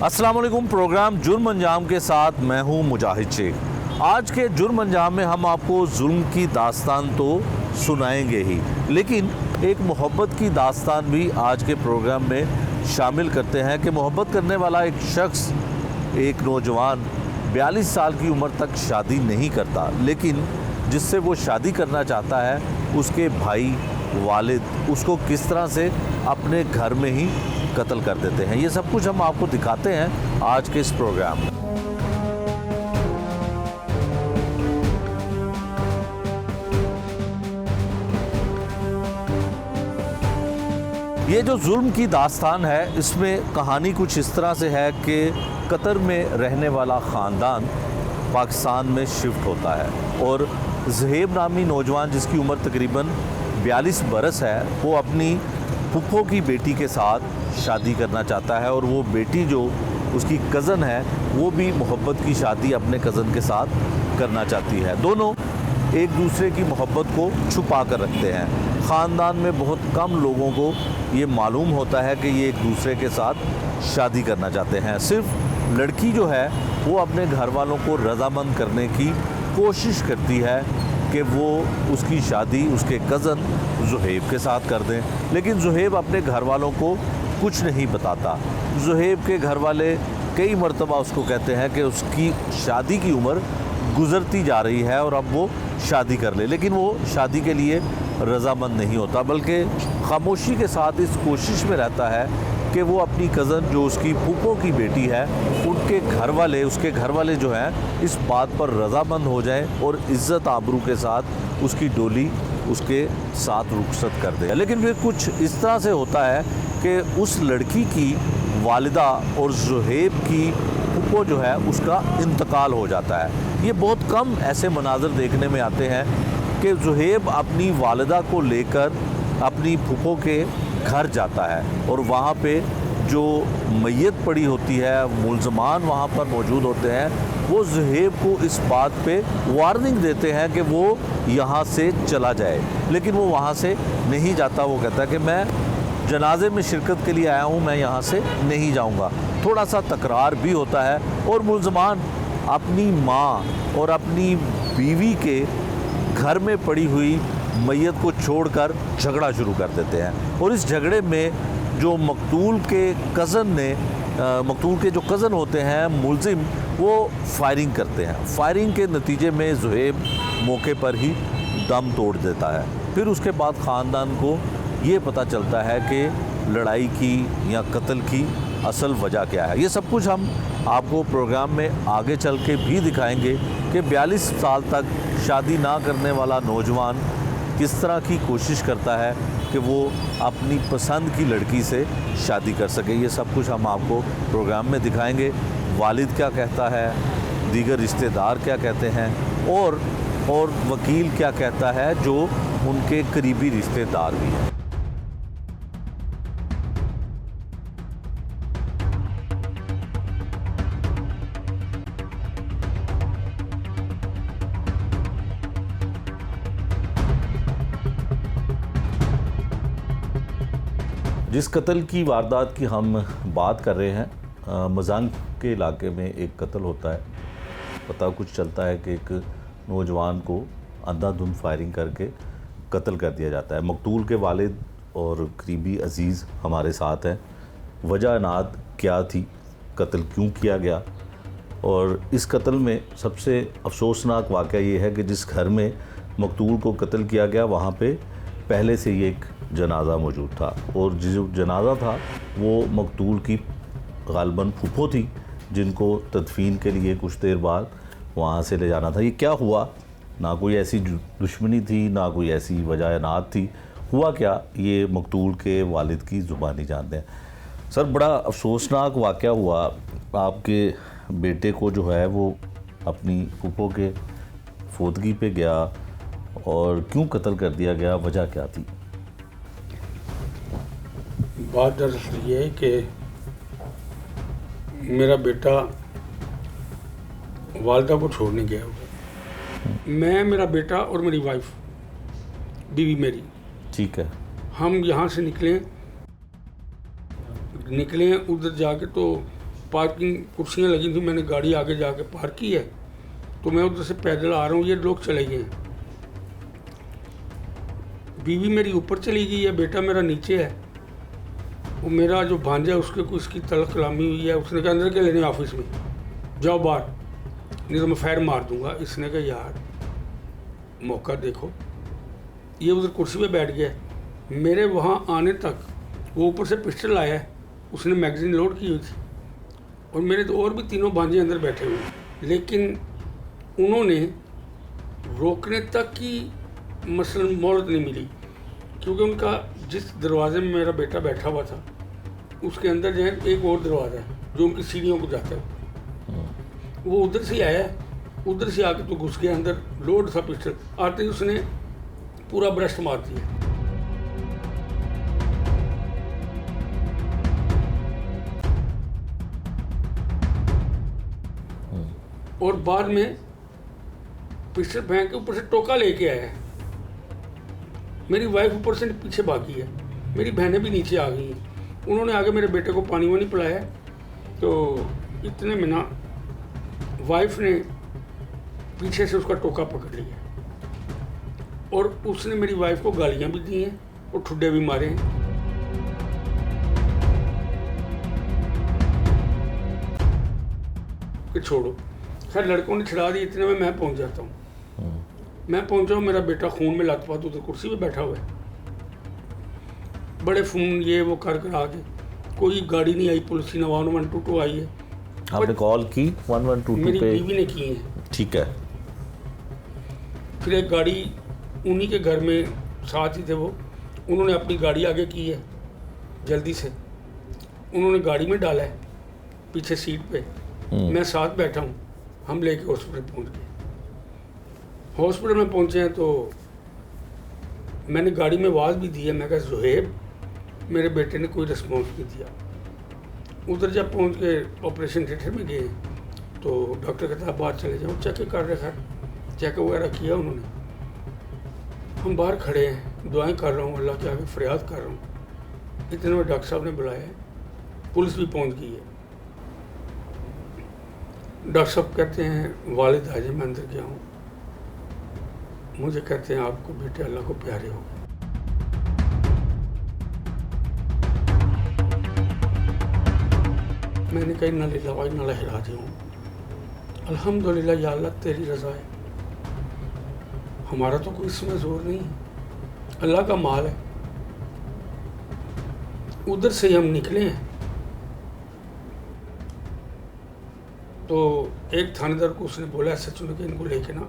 अस्सलाम वालेकुम। प्रोग्राम जुर्म अंजाम के साथ मैं हूं मुजाहिद शेख। आज के जुर्म अंजाम में हम आपको जुल्म की दास्तान तो सुनाएंगे ही, लेकिन एक मोहब्बत की दास्तान भी आज के प्रोग्राम में शामिल करते हैं कि मोहब्बत करने वाला एक शख्स, एक नौजवान 42 साल की उम्र तक शादी नहीं करता, लेकिन जिससे वो शादी करना चाहता है उसके भाई वालिद उसको किस तरह से अपने घर में ही कत्ल कर देते हैं। ये सब कुछ हम आपको दिखाते हैं आज के इस प्रोग्राम में। ये जो जुल्म की दास्तान है, इसमें कहानी कुछ इस तरह से है कि कतर में रहने वाला ख़ानदान पाकिस्तान में शिफ्ट होता है और ज़ुहैब नामी नौजवान जिसकी उम्र तकरीबन 42 बरस है, वो अपनी फूफो की बेटी के साथ शादी करना चाहता है और वो बेटी जो उसकी कज़न है वो भी मोहब्बत की शादी अपने कज़न के साथ करना चाहती है। दोनों एक दूसरे की मोहब्बत को छुपा कर रखते हैं। ख़ानदान में बहुत कम लोगों को ये मालूम होता है कि ये एक दूसरे के साथ शादी करना चाहते हैं। सिर्फ लड़की जो है वो अपने घर वालों को रज़ामंद करने की कोशिश करती है कि वो उसकी शादी उसके कज़न ज़ुहैब के साथ कर दें, लेकिन ज़ुहैब अपने घर वालों को कुछ नहीं बताता। ज़ुहैब के घर वाले कई मरतबा उसको कहते हैं कि उसकी शादी की उम्र गुज़रती जा रही है और अब वो शादी कर ले, लेकिन वो शादी के लिए रज़ामंद नहीं होता, बल्कि खामोशी के साथ इस कोशिश में रहता है कि वो अपनी कज़न जो उसकी फूफो की बेटी है उसके घर वाले जो हैं इस बात पर रज़ामंद हो जाएं और इज़्ज़त आबरू के साथ उसकी डोली उसके साथ रुखसत कर दे। लेकिन फिर कुछ इस तरह से होता है कि उस लड़की की वालिदा और ज़ुहैब की फूफो जो है उसका इंतकाल हो जाता है। ये बहुत कम ऐसे मनाज़र देखने में आते हैं कि ज़ुहैब अपनी वालिदा को लेकर अपनी फूफो के घर जाता है और वहाँ पे जो मैयत पड़ी होती है, मुल्ज़मान वहाँ पर मौजूद होते हैं, वो ज़ुहैब को इस बात पे वार्निंग देते हैं कि वो यहाँ से चला जाए, लेकिन वो वहाँ से नहीं जाता। वो कहता है कि मैं जनाजे में शिरकत के लिए आया हूँ, मैं यहाँ से नहीं जाऊँगा। थोड़ा सा तकरार भी होता है और मुल्ज़मान अपनी माँ और अपनी बीवी के घर में पड़ी हुई मैयत को छोड़कर झगड़ा शुरू कर देते हैं और इस झगड़े में जो मकतूल के जो कज़न होते हैं मुलजिम, वो फायरिंग करते हैं। फायरिंग के नतीजे में ज़ुहैब मौके पर ही दम तोड़ देता है। फिर उसके बाद ख़ानदान को ये पता चलता है कि लड़ाई की या कत्ल की असल वजह क्या है। ये सब कुछ हम आपको प्रोग्राम में आगे चल के भी दिखाएंगे कि 42 साल तक शादी ना करने वाला नौजवान किस तरह की कोशिश करता है कि वो अपनी पसंद की लड़की से शादी कर सके। ये सब कुछ हम आपको प्रोग्राम में दिखाएंगे। वालिद क्या कहता है, दीगर रिश्तेदार क्या कहते हैं और वकील क्या कहता है जो उनके करीबी रिश्तेदार भी हैं। जिस कत्ल की वारदात की हम बात कर रहे हैं, मजांग के इलाके में एक कत्ल होता है। पता कुछ चलता है कि एक नौजवान को अंधाधुंध फायरिंग करके कत्ल कर दिया जाता है। मकतूल के वालिद और करीबी अजीज़ हमारे साथ हैं। वजह नाद क्या थी, कत्ल क्यों किया गया, और इस कत्ल में सबसे अफसोसनाक वाक़या ये है कि जिस घर में मकतूल को कत्ल किया गया वहाँ पे पहले से ही एक जनाज़ा मौजूद था और जो जनाज़ा था वो मकतूल की गालबन फूफो थी, जिनको तदफीन के लिए कुछ देर बाद वहाँ से ले जाना था। ये क्या हुआ, ना कोई ऐसी दुश्मनी थी ना कोई ऐसी वजह नात थी, हुआ क्या ये मकतूल के वालिद की ज़ुबानी जानते हैं। सर, बड़ा अफसोसनाक वाक़या हुआ। आपके बेटे को जो है वो अपनी फूफो के फोदगी पे गया और क्यों कत्ल कर दिया गया, वजह क्या थी? बात दरअसल ये है कि मेरा बेटा वालदा को छोड़ने गया हुआ। मैं, मेरा बेटा और मेरी वाइफ, बीवी मेरी, ठीक है, हम यहाँ से निकले उधर जाके तो पार्किंग कुर्सियाँ लगी थी, मैंने गाड़ी आगे जाके पार्क की है, तो मैं उधर से पैदल आ रहा हूँ, ये लोग चले गए हैं। बीवी मेरी ऊपर चली गई है, बेटा मेरा नीचे है। वो मेरा जो भांजा है उसके कुछ की तलख कलामी हुई है, उसने कहा अंदर के लेने ऑफिस में, जाओ बाहर, नहीं तो मैं फायर मार दूंगा। इसने कहा यार मौका देखो, ये उधर कुर्सी पे बैठ गया। मेरे वहाँ आने तक वो ऊपर से पिस्टल लाया है, उसने मैगजीन लोड की हुई थी, और मेरे तो और भी तीनों भांजे अंदर बैठे हुए हैं, लेकिन उन्होंने रोकने तक की मसलन मोहलत नहीं मिली, क्योंकि उनका जिस दरवाजे में मेरा बेटा बैठा हुआ था उसके अंदर जो है एक और दरवाज़ा है जो उनकी सीढ़ियों को जाता है, वो उधर से आया, उधर से आके तो घुस गया अंदर, लोड था पिस्टल, आते ही उसने पूरा ब्रस्ट मार दिया। और बाद में पिस्टल फेंक के ऊपर से टोका लेके आया है। मेरी वाइफ ऊपर से पीछे भागी है, मेरी बहनें भी नीचे आ गई हैं। उन्होंने आगे मेरे बेटे को पानी वानी पिलाया, तो इतने में ना वाइफ ने पीछे से उसका टोका पकड़ लिया, और उसने मेरी वाइफ को गालियां भी दी हैं और ठुड्डे भी मारे हैं। कि छोड़ो, खैर लड़कों ने छिड़ा दी, इतने में मैं पहुंच जाता हूँ। मैं पहुंचा हूँ, मेरा बेटा खून में लथपथ उधर कुर्सी पे बैठा हुआ है, बड़े फ़ोन ये वो कर आके, कोई गाड़ी नहीं आई, पुलिस की 1122 आई है। आपने कॉल की 1122 मेरी पे? बीवी ने की है। ठीक है। फिर एक गाड़ी उन्हीं के घर में साथ ही थे वो, उन्होंने अपनी गाड़ी आगे की है, जल्दी से उन्होंने गाड़ी में डाला है पीछे सीट पे, मैं साथ बैठा हूँ, हम लेके हॉस्पिटल पहुँच गए। हॉस्पिटल में पहुँचे हैं तो मैंने गाड़ी में आवाज़ भी दी है, मैं कहा ज़ुहैब, मेरे बेटे ने कोई रिस्पॉन्स नहीं दिया। उधर जब पहुँच के ऑपरेशन थिएटर में गए तो डॉक्टर कहता है बाहर चले जाओ, चेक कर रहे, खैर चेक वगैरह किया उन्होंने। हम बाहर खड़े हैं, दुआएं कर रहा हूँ, अल्लाह के आगे फरियाद कर रहा हूँ। इतने में डॉक्टर साहब ने बुलाया है, पुलिस भी पहुँच गई है। डॉक्टर साहब कहते हैं वालिद आज मैं अंदर गया हूँ, मुझे कहते हैं आपको बेटे अल्लाह को प्यारे हो गए। मैंने कहा इन्ना लिल्लाहि व इन्ना इलैहि राजिऊन, अल्हम्दुलिल्लाह या अल्लाह तेरी रज़ा है, हमारा तो कोई इसमें जोर नहीं है, अल्लाह का माल है। उधर से हम निकले हैं तो एक थानेदार को उसने बोला सचिन के इनको लेके ना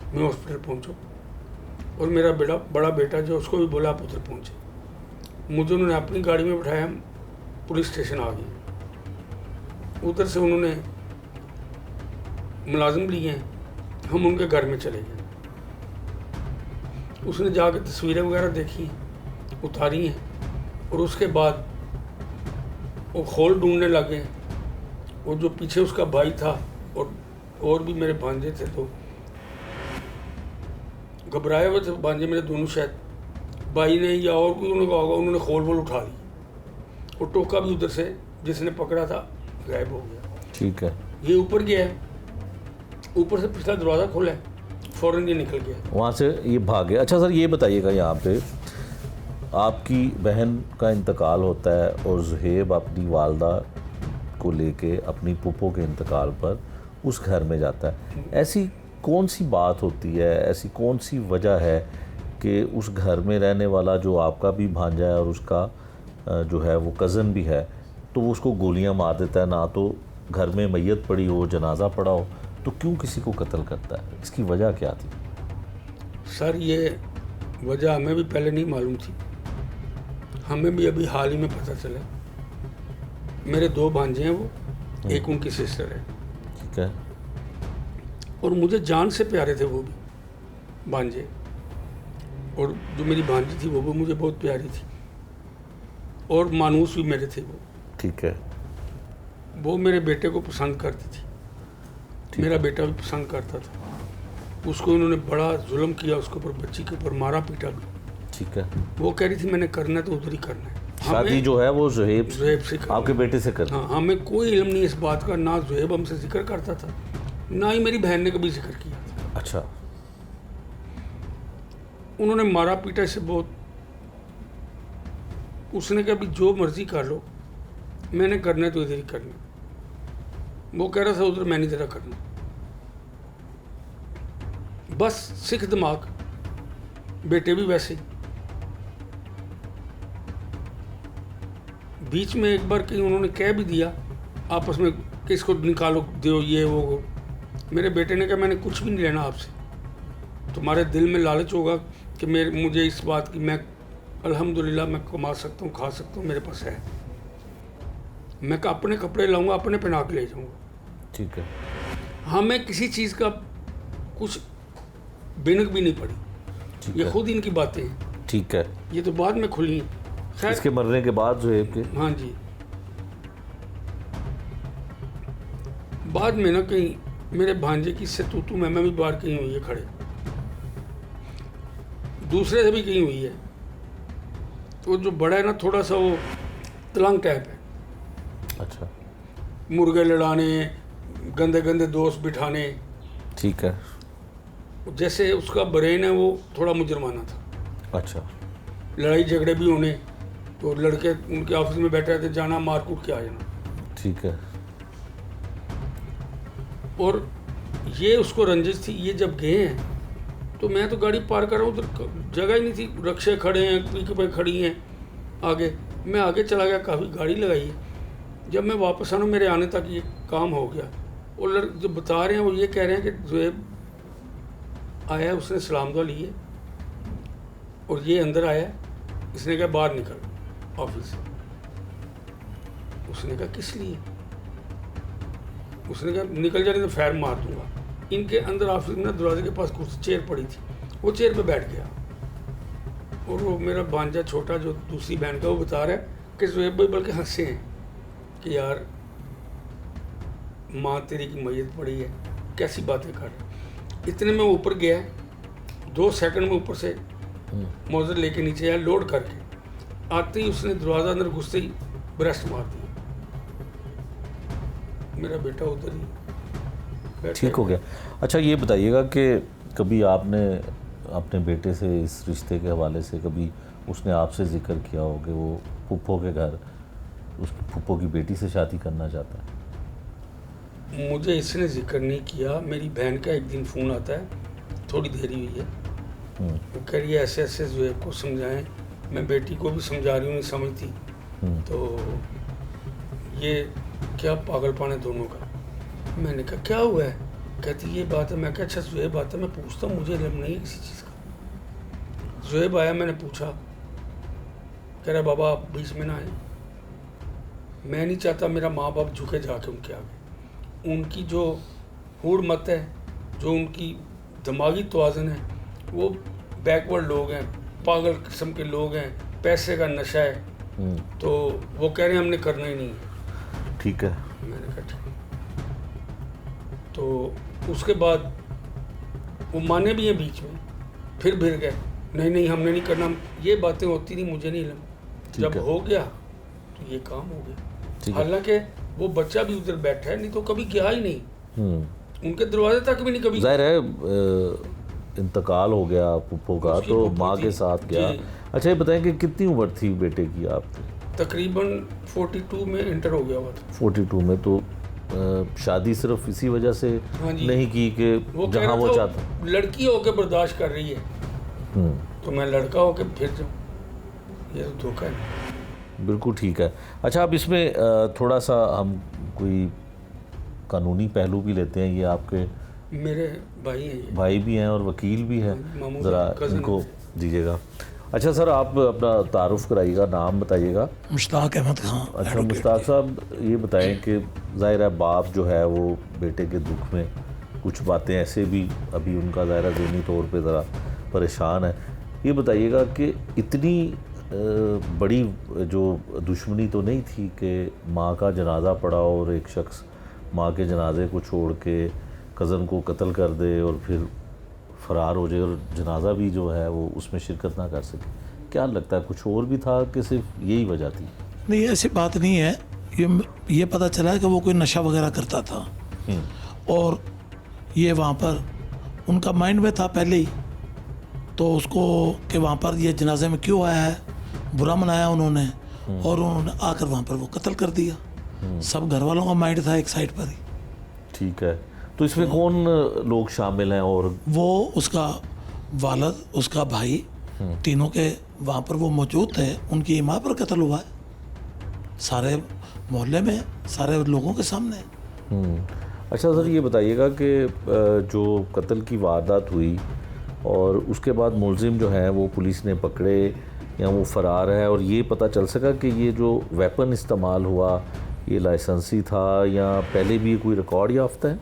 मैं हॉस्पिटल पहुंचो, और मेरा बड़ा बेटा जो उसको भी बोला आप उधर पहुंचे। मुझे उन्होंने अपनी गाड़ी में बिठाया, हम पुलिस स्टेशन आ गए। उधर से उन्होंने मुलाजिम लिए हैं, हम उनके घर में चले गए। उसने जाकर तस्वीरें वगैरह देखी, उतारी हैं, और उसके बाद वो खोल ढूंढने लगे। वो जो पीछे उसका भाई था और भी मेरे भांजे थे, तो घबराए हुए थे भांजे मेरे दोनों, शायद भाई ने या और कोई उन्होंने कहा होगा, उन्होंने खोल वोल उठा ली, और टोका भी उधर से जिसने पकड़ा था गायब हो गया। ठीक है। ये ऊपर गया है, ऊपर से पिछला दरवाज़ा खोला है, फ़ौरन ये निकल गया, वहाँ से ये भाग गया। अच्छा सर, ये बताइएगा, यहाँ पे आपकी बहन का इंतकाल होता है और ज़ुहैब अपनी वालदा को लेके अपनी पुप्पो के इंतकाल पर उस घर में जाता है। ऐसी कौन सी बात होती है, ऐसी कौन सी वजह है कि उस घर में रहने वाला जो आपका भी भांजा है और उसका जो है वो कज़न भी है, तो वो उसको गोलियां मार देता है, ना तो घर में मैयत पड़ी हो, जनाजा पड़ा हो, तो क्यों किसी को कत्ल करता है? इसकी वजह क्या थी? सर ये वजह हमें भी पहले नहीं मालूम थी, हमें भी अभी हाल ही में पता चला। मेरे 2 भांजे हैं, वो एक उनकी सिस्टर है। ठीक है। और मुझे जान से प्यारे थे वो भी भांजे, और जो मेरी भांजी थी वो भी मुझे बहुत प्यारी थी, और मानूस भी मेरे थे वो। ठीक है। वो मेरे बेटे को पसंद करती थी, मेरा बेटा भी पसंद करता था। उसको उन्होंने बड़ा जुल्म किया, उसके ऊपर, बच्ची के ऊपर मारा पीटा भी। ठीक है। वो कह रही थी मैंने करना है तो उधर ही करना है। शादी जो है वो ज़ुहैब ज़ुहैब से करनी। आपके बेटे से कर। हाँ, हमें कोई इल्म नहीं इस बात का, ना ज़ुहैब हमसे जिक्र करता था, ना ही मेरी बहन ने कभी जिक्र किया था। अच्छा। उन्होंने मारा पीटा से बहुत। उसने कहा भी जो मर्जी कर लो, मैंने करना है तो इधर ही करना। वो कह रहा था उधर मैंने तेरा करना। बस सिख दिमाग, बेटे भी वैसे ही। बीच में एक बार कहीं उन्होंने कह भी दिया आपस में कि इसको निकालो, दो ये वो। मेरे बेटे ने कहा मैंने कुछ भी नहीं लेना आपसे, तुम्हारे दिल में लालच होगा कि मुझे इस बात की, मैं अल्हम्दुलिल्लाह मैं कमा सकता हूँ, खा सकता हूँ, मेरे पास है। मैं अपने कपड़े लाऊंगा, अपने पहना के ले जाऊंगा। ठीक है। हमें किसी चीज़ का कुछ बिनक भी नहीं पड़ी। ठीक ये है। खुद इनकी बातें हैं, ठीक है। ये तो बाद में खुली हैं। खैर, इसके मरने के बाद ज़ुहैब के हाँ जी, बाद में ना कहीं मेरे भांजे की इससे तू मैं भी बाहर कहीं हुई है खड़े, दूसरे से भी कहीं हुई है। तो जो बड़ा है ना, थोड़ा सा वो तलंग टाइप है। अच्छा। मुर्गे लड़ाने, गंदे गंदे दोस्त बिठाने। ठीक है। जैसे उसका ब्रेन है वो थोड़ा मुजरमाना था। अच्छा। लड़ाई झगड़े भी होने, तो लड़के उनके ऑफिस में बैठे रहते, जाना मार कूट के आ जाना। ठीक है। और ये उसको रंजिश थी। ये जब गए हैं तो मैं तो गाड़ी पार कर रहा हूँ, उधर जगह ही नहीं थी, रक्शे खड़े हैं, पिकअपें खड़ी हैं आगे। मैं आगे चला गया, काफ़ी गाड़ी लगाई है। जब मैं वापस आना, मेरे आने तक ये काम हो गया। और जो बता रहे हैं वो ये कह रहे हैं कि ज़ुहैब आया, उसने सलाम दुआ ली है और ये अंदर आया, इसने कहा बाहर निकल ऑफिस से। उसने कहा किस लिए? उसने कहा निकल जाने तो फैर मार दूंगा। इनके अंदर ऑफिस में दरवाजे के पास कुर्सी चेयर पड़ी थी, वो चेयर पे बैठ गया। और वो मेरा भांजा छोटा जो दूसरी बहन का, वो बता रहा है कि ज़ुहैब भाई बल्कि हंसे हैं कि यार माँ तेरी की मैयत पड़ी है, कैसी बातें कर रहे। इतने में ऊपर गया, 2 सेकंड में ऊपर से मौजर लेके नीचे आया, लोड करके आते ही उसने दरवाज़ा अंदर घुसते ही ब्रेस्ट मार दिया। मेरा बेटा उधर ही बैठा ठीक हो गया। अच्छा, ये बताइएगा कि कभी आपने अपने बेटे से इस रिश्ते के हवाले से कभी उसने आपसे जिक्र किया हो कि वो फूफो के घर उसकी फूफो की बेटी से शादी करना चाहता है? मुझे इसने जिक्र नहीं किया। मेरी बहन का एक दिन फ़ोन आता है, थोड़ी देरी हुई है, वो कह रही है ऐसे ऐसे ज़ुहैब को समझाएं। मैं बेटी को भी समझा रही हूँ, नहीं समझती। तो ये क्या पागलपन है दोनों का। मैंने कहा क्या हुआ है? कहती ये बात है। मैं कहा अच्छा ज़ुहैब आता है, मैं पूछता हूँ, मुझे इल्म नहीं है किसी चीज़ का। ज़ुहैब आया, मैंने पूछा, कह रहा बाबा आप बीच में ना आए, मैं नहीं चाहता मेरा माँ बाप झुके जाके उनके आगे। उनकी जो हुड़ मत है, जो उनकी दिमागी तवाज़न है, वो बैकवर्ड लोग हैं, पागल किस्म के लोग हैं, पैसे का नशा है। तो वो कह रहे हैं हमने करना ही नहीं है। ठीक है। मैंने कहा ठीक। तो उसके बाद वो माने भी हैं बीच में, फिर भिड़ गए, नहीं नहीं हमने नहीं करना। ये बातें होती नहीं, मुझे नहीं लगा। जब है। हो गया तो ये काम हो गया। ठीक है। हालांकि वो बच्चा भी उधर बैठा है, नहीं तो कभी गया ही नहीं, उनके दरवाजे तक भी नहीं कभी। जाहिर है इंतकाल हो गया फूफो का, उसकी तो फूफो माँ थी। के साथ गया। जी। अच्छा, ये बताएं कि कितनी उम्र थी बेटे की आपकी? तकरीबन 42 में इंटर हो गया हुआ था। 42 में। तो शादी सिर्फ इसी वजह से हाँ जी। नहीं की कि वो कह जहाँ रहा वो था चाहता। लड़की होकर बर्दाश्त कर रही है, तो मैं लड़का होकर फिर जाऊँ, ये तो धोखा है। बिल्कुल ठीक है। अच्छा, अब इसमें थोड़ा सा हम कोई कानूनी पहलू भी लेते हैं। ये आपके मेरे भाई हैं ये। भाई भी हैं और वकील भी हैं, मामू ज़रा cousin इनको दीजिएगा। अच्छा सर, आप अपना तारुफ कराइएगा, नाम बताइएगा। मुश्ताक अहमद खां। अच्छा मुश्ताक साहब, ये बताएं कि ज़ाहिर है बाप जो है वो बेटे के दुख में कुछ बातें ऐसे भी अभी उनका ज़ाहिर ज़हनी तौर पे ज़रा परेशान है। ये बताइएगा कि इतनी बड़ी जो दुश्मनी तो नहीं थी कि माँ का जनाजा पड़ा और एक शख्स माँ के जनाजे को छोड़ के कज़न को कत्ल कर दे और फिर फ़रार हो जाए और जनाजा भी जो है वो उसमें शिरकत ना कर सके। क्या लगता है कुछ और भी था कि सिर्फ यही वजह थी? नहीं, ऐसी बात नहीं है। ये पता चला है कि वो कोई नशा वगैरह करता था और ये वहाँ पर उनका माइंड में था पहले ही, तो उसको कि वहाँ पर ये जनाजे में क्यों आया है, बुरा मनाया उन्होंने और उन्होंने आकर वहाँ पर वो कत्ल कर दिया। सब घर वालों का माइंड था एक साइड पर ही। ठीक है, तो इसमें कौन लोग शामिल हैं? और वो उसका वालिद, उसका भाई, तीनों के वहाँ पर वो मौजूद थे। उनकी माँ पर कत्ल हुआ है सारे मोहल्ले में, सारे लोगों के सामने। अच्छा सर, ये बताइएगा कि जो कत्ल की वारदात हुई और उसके बाद मुलजिम जो है वो पुलिस ने पकड़े या वो फ़रार है, और ये पता चल सका कि ये जो वेपन इस्तेमाल हुआ ये लाइसेंसी था या पहले भी कोई रिकॉर्ड याफ्ता है?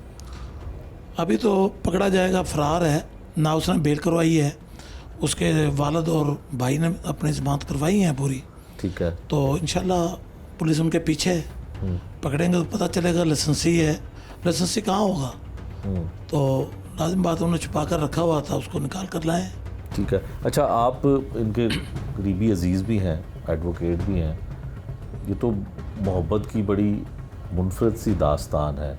अभी तो पकड़ा जाएगा, फ़रार है ना, उसने बेल करवाई है, उसके वालिद और भाई ने अपनी ज़मानत करवाई है पूरी। ठीक है, तो इंशाल्लाह पुलिस उनके पीछे है, पकड़ेंगे तो पता चलेगा लाइसेंसी है। लाइसेंसी कहाँ होगा, तो लाजिम बात उन्होंने छुपा कर रखा हुआ था, उसको निकाल कर लाएं। ठीक है। अच्छा, आप इनके करीबी अजीज़ भी हैं, एडवोकेट भी हैं, ये तो मोहब्बत की बड़ी मुनफरद सी दास्तान है।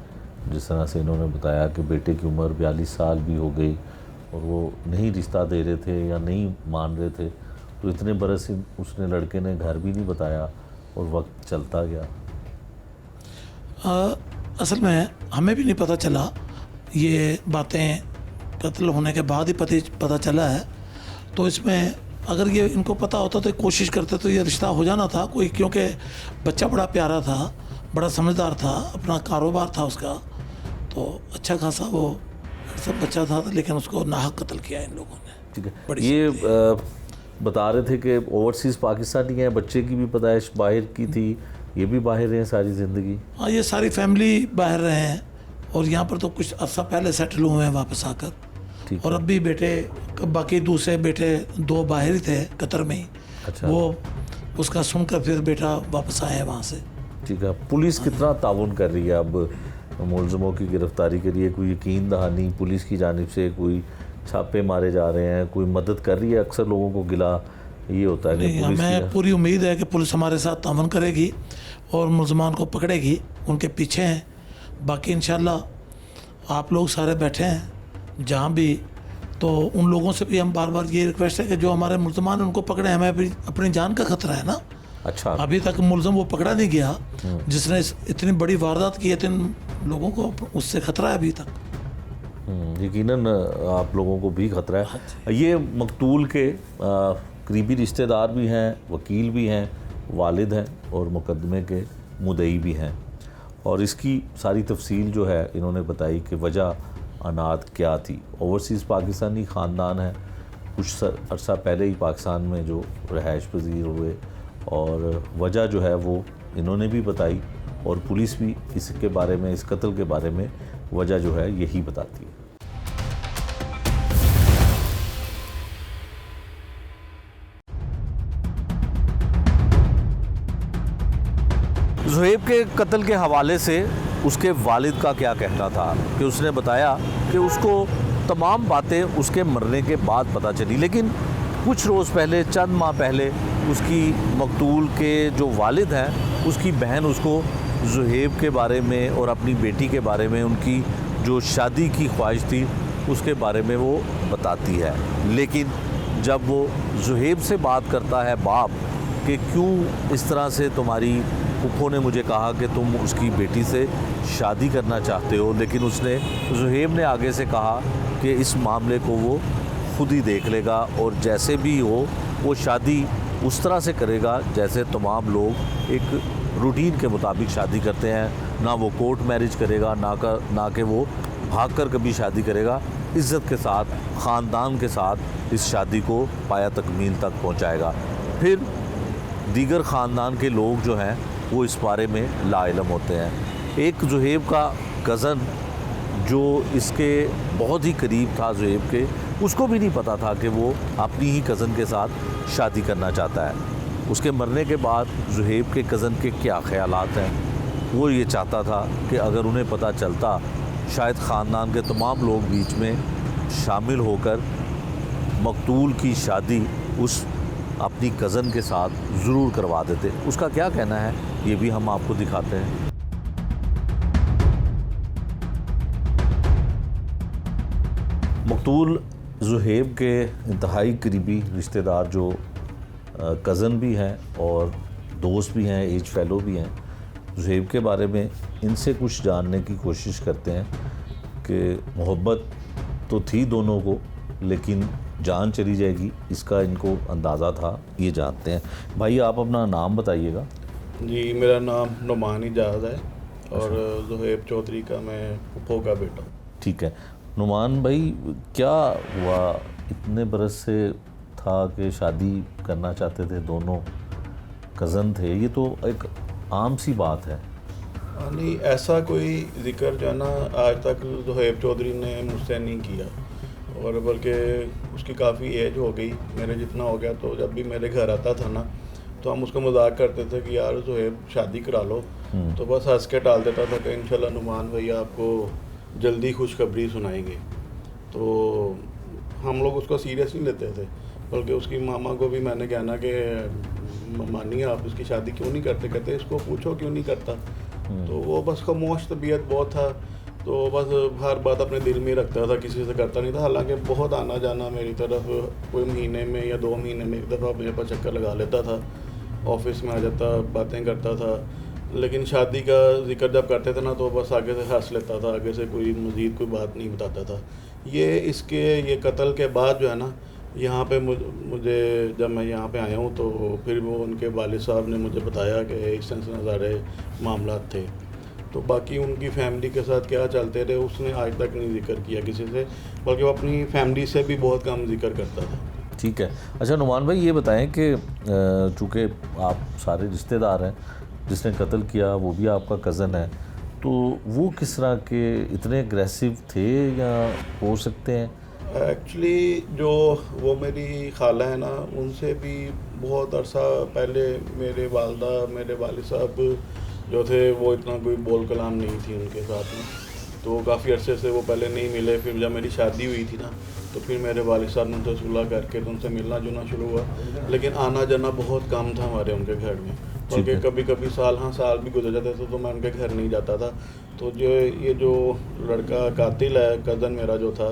जिस तरह से इन्होंने बताया कि बेटे की उम्र 42 साल भी हो गई और वो नहीं रिश्ता दे रहे थे या नहीं मान रहे थे, तो इतने बरस उसने लड़के ने घर भी नहीं बताया और वक्त चलता गया। असल में हमें भी नहीं पता चला, ये बातें कत्ल होने के बाद ही पता चला है। तो इसमें अगर ये इनको पता होता तो कोशिश करते तो ये रिश्ता हो जाना था कोई, क्योंकि बच्चा बड़ा प्यारा था, बड़ा समझदार था, अपना कारोबार था उसका, तो अच्छा खासा वो सब बच्चा था, लेकिन उसको नाहक कत्ल किया इन लोगों ने। ठीक है, ये बता रहे थे कि ओवरसीज़ पाकिस्तानी है, बच्चे की भी पैदाइश बाहर की थी, ये भी बाहर रहे सारी ज़िंदगी? हाँ, ये सारी फैमिली बाहर रहे हैं और यहाँ पर तो कुछ अरसा पहले सेटल हुए हैं वापस आकर। ठीक और अब भी बेटे, बाकी दूसरे बेटे 2 बाहर ही थे कतर में ही। अच्छा, वो उसका सुनकर फिर बेटा वापस आया है वहाँ से। ठीक है। पुलिस कितना ताउन कर रही है अब मुलज़िमों की गिरफ्तारी के लिए? कोई यकीन दहानी पुलिस की जानिब से, कोई छापे मारे जा रहे हैं, कोई मदद कर रही है? अक्सर लोगों को गिला ये होता है कि पुलिस हमें पूरी उम्मीद है कि पुलिस हमारे साथ ताउन करेगी और मुलज़मान को पकड़ेगी, उनके पीछे हैं। बाकी इंशाल्लाह आप लोग सारे बैठे हैं जहाँ भी, तो उन लोगों से भी हम बार बार ये रिक्वेस्ट है कि जो हमारे मुलज़मान उनको पकड़े। हमें भी अपनी जान का खतरा है ना। अच्छा, अभी तक मुलज़म वो पकड़ा नहीं गया जिसने इतनी बड़ी वारदात की है, तो लोगों को उससे खतरा है अभी तक। यकीनन आप लोगों को भी खतरा है। ये मकतूल के करीबी रिश्तेदार भी हैं, वकील भी हैं, वालिद हैं और मुकदमे के मुद्दई भी हैं, और इसकी सारी तफसील जो है इन्होंने बताई कि वजह अनाद क्या थी। ओवरसीज़ पाकिस्तानी ख़ानदान है, कुछ अरसा पहले ही पाकिस्तान में जो रहायश पजीर हुए, और वजह जो है वो इन्होंने भी बताई, और पुलिस भी इसके बारे में, इस कत्ल के बारे में वजह जो है यही बताती है। ज़ुहैब के कत्ल के हवाले से उसके वालिद का क्या कहना था कि उसने बताया कि उसको तमाम बातें उसके मरने के बाद पता चली, लेकिन कुछ रोज़ पहले, चंद माह पहले, उसकी मकतूल के जो वालिद हैं उसकी बहन उसको ज़ुहैब के बारे में और अपनी बेटी के बारे में, उनकी जो शादी की ख्वाहिश थी उसके बारे में वो बताती है। लेकिन जब वो ज़ुहैब से बात करता है बाप कि क्यों इस तरह से तुम्हारी फूफो ने मुझे कहा कि तुम उसकी बेटी से शादी करना चाहते हो, लेकिन उसने, ज़ुहैब ने आगे से कहा कि इस मामले को वो खुद ही देख लेगा और जैसे भी हो वो शादी उस तरह से करेगा जैसे तमाम लोग एक रूटीन के मुताबिक शादी करते हैं। ना वो कोर्ट मैरिज करेगा, ना कि वो भागकर कभी शादी करेगा, इज़्ज़त के साथ, ख़ानदान के साथ इस शादी को पाया तकमील तक पहुंचाएगा। फिर दीगर ख़ानदान के लोग जो हैं वो इस बारे में लाइलम होते हैं। एक ज़ुहैब का कज़न जो इसके बहुत ही करीब था ज़ुहैब के, उसको भी नहीं पता था कि वो अपनी ही कज़न के साथ शादी करना चाहता है। उसके मरने के बाद ज़ुहैब के कज़न के क्या ख़यालात हैं, वो ये चाहता था कि अगर उन्हें पता चलता शायद ख़ानदान के तमाम लोग बीच में शामिल होकर मकतूल की शादी उस अपनी कज़न के साथ ज़रूर करवा देते। उसका क्या कहना है ये भी हम आपको दिखाते हैं। मकतूल ज़ुहैब के इंतहाई करीबी रिश्तेदार जो कज़न भी हैं और दोस्त भी हैं, एज फेलो भी हैं, ज़ुहैब के बारे में इनसे कुछ जानने की कोशिश करते हैं कि मोहब्बत तो थी दोनों को, लेकिन जान चली जाएगी इसका इनको अंदाज़ा था, ये जानते हैं। भाई आप अपना नाम बताइएगा। जी, मेरा नाम नुमान इजाज़ है और ज़ुहैब चौधरी का मैं फूफो का बेटा हूँ। ठीक है नुमान भाई, क्या हुआ इतने बरस से था कि शादी करना चाहते थे, दोनों कज़न थे, ये तो एक आम सी बात है। नहीं, ऐसा कोई जिक्र जो है ना आज तक ज़ुहैब चौधरी ने मुझसे नहीं किया, और बल्कि उसकी काफ़ी एज हो गई, मेरे जितना हो गया। तो जब भी मेरे घर आता था ना तो हम उसको मजाक करते थे कि यार ज़ुहैब शादी करा लो, तो बस हंस के टाल देता था कि इंशाल्लाह नुमान भैया आपको जल्दी खुशखबरी सुनाएंगे। तो हम लोग उसको सीरियस नहीं लेते थे, बल्कि उसकी मामा को भी मैंने कहना कि मानी आप इसकी शादी क्यों नहीं करते, कहते इसको पूछो क्यों नहीं करता। तो वो बस खामोश तबीयत बहुत था, तो बस हर बात अपने दिल में रखता था, किसी से करता नहीं था। हालांकि बहुत आना जाना मेरी तरफ, कोई महीने में या 2 महीने में एक दफ़ा मेरे पास चक्कर लगा लेता था, ऑफिस में आ जाता, बातें करता था। लेकिन शादी का जिक्र जब करते थे ना तो बस आगे से हंस लेता था, आगे से कोई मज़ीद कोई बात नहीं बताता था। ये कत्ल के बाद जो है ना, यहाँ पे मुझे जब मैं यहाँ पे आया हूँ तो फिर वो उनके वालिद साहब ने मुझे बताया कि इस तरह से नज़ारे मामला थे। तो बाकी उनकी फैमिली के साथ क्या चलते रहे उसने आज तक नहीं जिक्र किया किसी से, बल्कि वो अपनी फैमिली से भी बहुत कम जिक्र करता था। ठीक है। अच्छा नुमान भाई ये बताएं कि चूँकि आप सारे रिश्तेदार हैं, जिसने कत्ल किया वो भी आपका कज़न है, तो वो किस तरह के इतने अग्रेसिव थे या हो सकते हैं? एक्चुअली जो वो मेरी खाला है ना, उनसे भी बहुत अरसा पहले मेरे वालदा मेरे वालिद साहब जो थे वो इतना कोई बोल कलाम नहीं थी उनके साथ में, तो काफ़ी अरसे से वो पहले नहीं मिले। फिर जब मेरी शादी हुई थी ना तो फिर मेरे वालिद साहब ने उनसे सुलह करके तो उनसे मिलना जुलना शुरू हुआ, लेकिन आना जाना बहुत कम था हमारे उनके घर में। बल्कि कभी कभी साल भी गुजर जाते थे तो मैं उनके घर नहीं जाता था। तो ये जो लड़का कातिल है, कज़न मेरा जो था,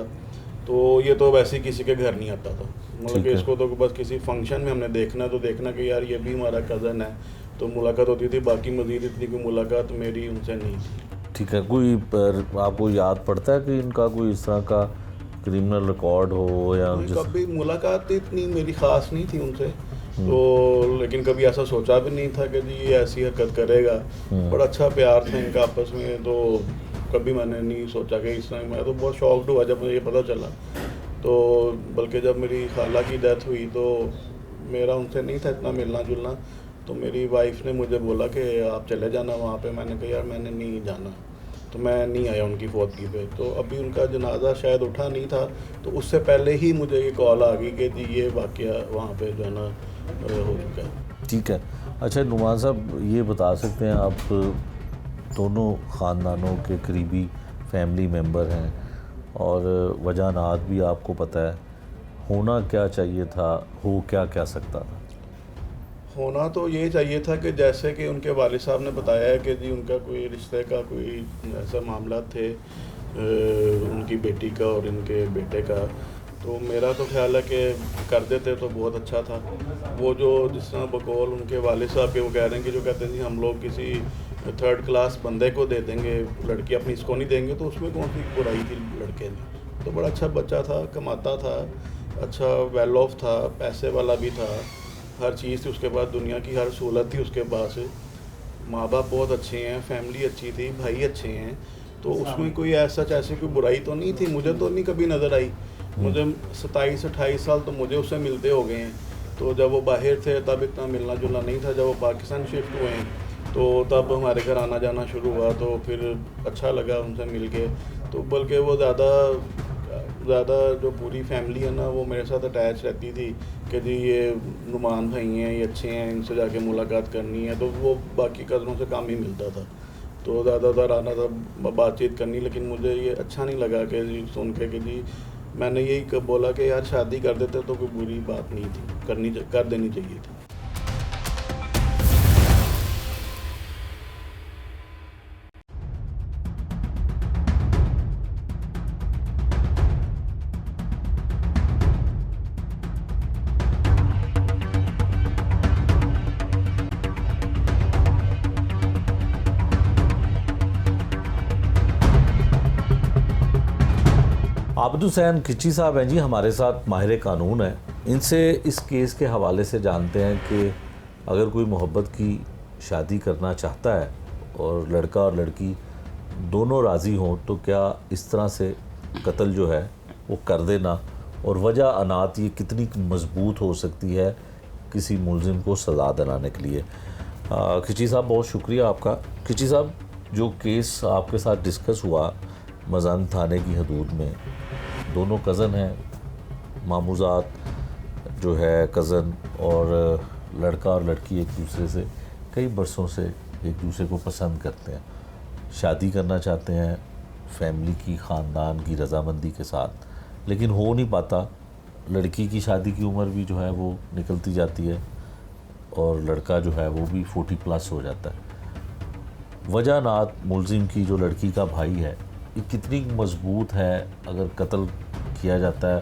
तो ये तो वैसे ही किसी के घर नहीं आता था। मतलब कि इसको तो बस किसी फंक्शन में हमने देखना कि यार ये भी हमारा कज़न है, तो मुलाकात होती थी। बाकी मज़ीद इतनी कोई मुलाकात मेरी उनसे नहीं थी। ठीक है। कोई आपको याद पड़ता है कि इनका कोई इस तरह का क्रिमिनल रिकॉर्ड हो या कभी मुलाकात इतनी मेरी ख़ास नहीं थी उनसे, तो लेकिन कभी ऐसा सोचा भी नहीं था कि जी ये ऐसी हरकत करेगा। बड़ा अच्छा प्यार था इनका आपस में, तो कभी मैंने नहीं सोचा कि इस तरह। मैं तो बहुत शॉक्ड हुआ जब मुझे ये पता चला। तो बल्कि जब मेरी खाला की डेथ हुई तो मेरा उनसे नहीं था इतना मिलना जुलना, तो मेरी वाइफ ने मुझे बोला कि आप चले जाना वहाँ पे। मैंने कहा यार मैंने नहीं जाना, तो मैं नहीं आया उनकी फौतगी पे। तो अभी उनका जनाजा शायद उठा नहीं था, तो उससे पहले ही मुझे ये कॉल आ गई कि जी ये वाक़या वहाँ पे जो है ना हो चुका है। ठीक है। अच्छा नुमान साहब ये बता सकते हैं, आप दोनों ख़ानदानों के करीबी फैमिली मेम्बर हैं और वजह भी आपको पता है, होना क्या चाहिए था, हो क्या सकता था? होना तो ये चाहिए था कि जैसे कि उनके वालिद साहब ने बताया है कि जी उनका कोई रिश्ते का कोई ऐसा मामला थे उनकी बेटी का और इनके बेटे का, तो मेरा तो ख्याल है कि कर देते तो बहुत अच्छा था। वो जो जिस तरह बकौल उनके वालिद साहब के वो कह रहे हैं कि जो कहते हैं जी हम लोग किसी 3rd क्लास बंदे को दे देंगे लड़की, अपनी इसको नहीं देंगे, तो उसमें कौन सी बुराई थी लड़के में। तो बड़ा अच्छा बच्चा था, कमाता था, अच्छा वेल ऑफ था, पैसे वाला भी था, हर चीज़ थी उसके पास, दुनिया की हर सहूलत थी उसके पास, माँ बाप बहुत अच्छे हैं, फैमिली अच्छी थी, भाई अच्छे हैं। तो उसमें कोई ऐसी कोई बुराई तो नहीं थी, मुझे तो नहीं कभी नज़र आई। मुझे 27-28 साल तो मुझे उससे मिलते हो गए हैं। तो जब वो बाहर थे तब इतना मिलना जुलना नहीं था। जब वो पाकिस्तान शिफ्ट हुए हैं तो तब हमारे घर आना जाना शुरू हुआ, तो फिर अच्छा लगा उनसे मिल के। तो बल्कि वो ज़्यादा जो पूरी फैमिली है ना वो मेरे साथ अटैच रहती थी कि जी ये नुमान भाई हैं, ये अच्छे हैं, इनसे जाके मुलाकात करनी है। तो वो बाकी कज़नों से काम ही मिलता था, तो ज़्यादातर आना था बातचीत करनी। लेकिन मुझे ये अच्छा नहीं लगा कि जी सुन के कि जी मैंने यही बोला कि यार शादी कर देते तो कोई बुरी बात नहीं थी, कर देनी चाहिए थी। आबिद हुसैन खिची साहब हैं जी, हमारे साथ माहिर कानून हैं। इनसे इस केस के हवाले से जानते हैं कि अगर कोई मोहब्बत की शादी करना चाहता है और लड़का और लड़की दोनों राज़ी हों तो क्या इस तरह से कत्ल जो है वो कर देना और वजह अनात ये कितनी मजबूत हो सकती है किसी मुलजिम को सज़ा दिलाने के लिए। खिची साहब बहुत शुक्रिया आपका। खिची साहब, जो केस आपके साथ डिस्कस हुआ मजान थाने की हदूद में, दोनों कज़न हैं, मामूज़ात जो है कज़न, और लड़का और लड़की एक दूसरे से कई बरसों से एक दूसरे को पसंद करते हैं, शादी करना चाहते हैं फैमिली की, ख़ानदान की रज़ामंदी के साथ, लेकिन हो नहीं पाता। लड़की की शादी की उम्र भी जो है वो निकलती जाती है और लड़का जो है वो भी 40+ हो जाता है। वजह नात मुलजिम की जो लड़की का भाई है ये कितनी मजबूत है अगर कत्ल किया जाता है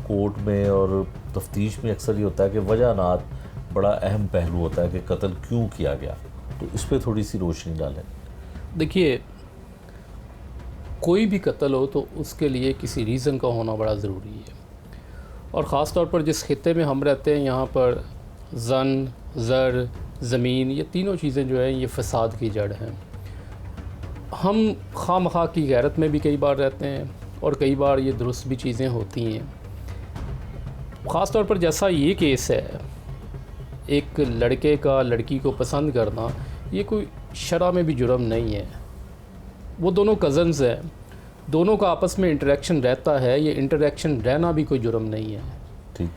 कोर्ट में, और तफ्तीश में अक्सर ये होता है कि वजह नात बड़ा अहम पहलू होता है कि कत्ल क्यों किया गया, तो इस पर थोड़ी सी रोशनी डालें। देखिए, कोई भी कत्ल हो तो उसके लिए किसी रीज़न का होना बड़ा ज़रूरी है, और ख़ास तौर पर जिस खित्ते में हम रहते हैं यहाँ पर ज़न, ज़र, ज़मीन, ये तीनों चीज़ें जो हैं ये फ़साद की जड़ हैं। हम खामखा की गैरत में भी कई बार रहते हैं और कई बार ये दुरुस्त भी चीज़ें होती हैं। ख़ास तौर पर जैसा ये केस है, एक लड़के का लड़की को पसंद करना, ये कोई शरअ में भी जुर्म नहीं है। वो दोनों कज़न्स हैं, दोनों का आपस में इंटरेक्शन रहता है, ये इंटरेक्शन रहना भी कोई जुर्म नहीं है। ठीक,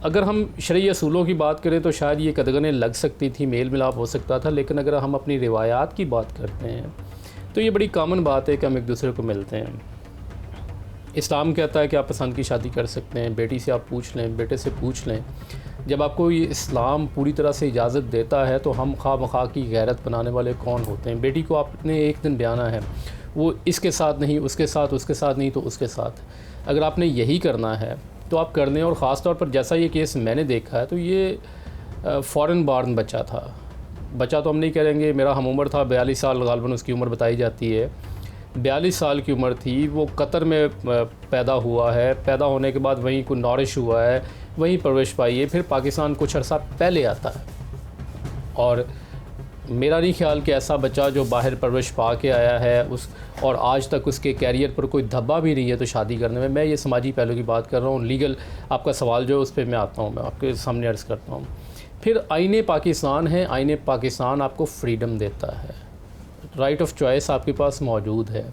अगर हम शरई असूलों की बात करें तो शायद ये कदगनें लग सकती थी, मेल मिलाप हो सकता था, लेकिन अगर हम अपनी रिवायात की बात करते हैं तो ये बड़ी कॉमन बात है कि हम एक दूसरे को मिलते हैं। इस्लाम कहता है कि आप पसंद की शादी कर सकते हैं, बेटी से आप पूछ लें, बेटे से पूछ लें। जब आपको ये इस्लाम पूरी तरह से इजाज़त देता है तो हम खामखा की गैरत बनाने वाले कौन होते हैं। बेटी को आपने एक दिन ब्याना है, वो इसके साथ नहीं, उसके साथ नहीं तो उसके साथ। अगर आपने यही करना है तो आप कर लें। और ख़ास तौर पर जैसा ये केस मैंने देखा है तो ये फ़ॉरेन बॉर्न बच्चा था। बच्चा तो हम नहीं करेंगे, मेरा हम उम्र था, 42 साल गालबन उसकी उम्र बताई जाती है। 42 साल की उम्र थी, वो कतर में पैदा हुआ है, पैदा होने के बाद वहीं को नॉरिश हुआ है, वहीं परवरिश पाई है, फिर पाकिस्तान कुछ अर्सा पहले आता है। और मेरा नहीं ख्याल कि ऐसा बच्चा जो बाहर परवरिश पा के आया है उस और आज तक उसके कैरियर पर कोई धब्बा भी नहीं है तो शादी करने में। मैं ये समाजी पहलू की बात कर रहा हूँ। लीगल आपका सवाल जो है उस पर मैं आता हूँ, मैं आपके सामने अर्ज़ करता हूँ। फिर आईने पाकिस्तान है, आईने पाकिस्तान आपको फ्रीडम देता है, राइट ऑफ चॉइस आपके पास मौजूद है।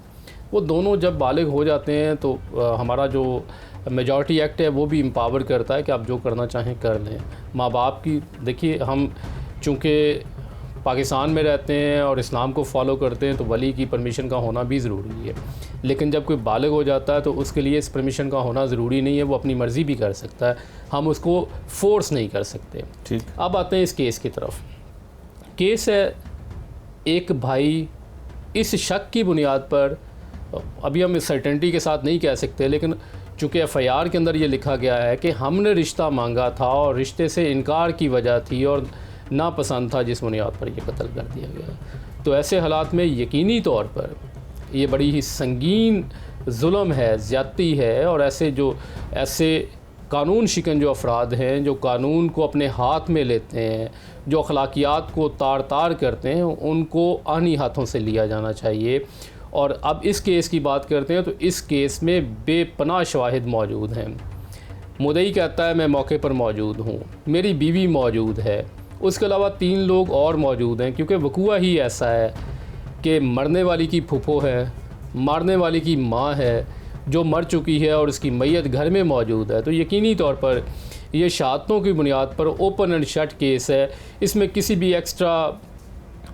वो दोनों जब बालिग हो जाते हैं तो हमारा जो मेजॉरिटी एक्ट है वो भी एम्पावर करता है कि आप जो करना चाहें कर लें। माँ बाप की, देखिए हम चूँकि पाकिस्तान में रहते हैं और इस्लाम को फॉलो करते हैं तो वली की परमिशन का होना भी ज़रूरी है, लेकिन जब कोई बालिग हो जाता है तो उसके लिए इस परमिशन का होना ज़रूरी नहीं है, वो अपनी मर्ज़ी भी कर सकता है, हम उसको फोर्स नहीं कर सकते। ठीक, अब आते हैं इस केस की तरफ। केस है एक भाई, इस शक की बुनियाद पर, अभी हम सर्टेनिटी के साथ नहीं कह सकते, लेकिन चूँकि FIR के अंदर ये लिखा गया है कि हमने रिश्ता मांगा था और रिश्ते से इनकार की वजह थी और नापसंद था जिस बुनियाद पर यह कत्ल कर दिया गया। तो ऐसे हालात में यकीनी तौर पर ये बड़ी ही संगीन जुल्म है, ज़्यादती है, और ऐसे कानून शिकन जो अफराद हैं, जो कानून को अपने हाथ में लेते हैं, जो अखलाकियात को तार तार करते हैं, उनको आनी हाथों से लिया जाना चाहिए। और अब इस केस की बात करते हैं तो इस केस में बेपनाह शवाहिद मौजूद हैं। मुद्दई कहता है मैं मौके पर मौजूद हूँ, मेरी बीवी मौजूद है, उसके अलावा 3 लोग और मौजूद हैं, क्योंकि वकूआ ही ऐसा है कि मरने वाली की फूफो है, मारने वाली की माँ है जो मर चुकी है और उसकी मैयत घर में मौजूद है। तो यकीनी तौर पर ये शहादतों की बुनियाद पर ओपन एंड शट केस है, इसमें किसी भी एक्स्ट्रा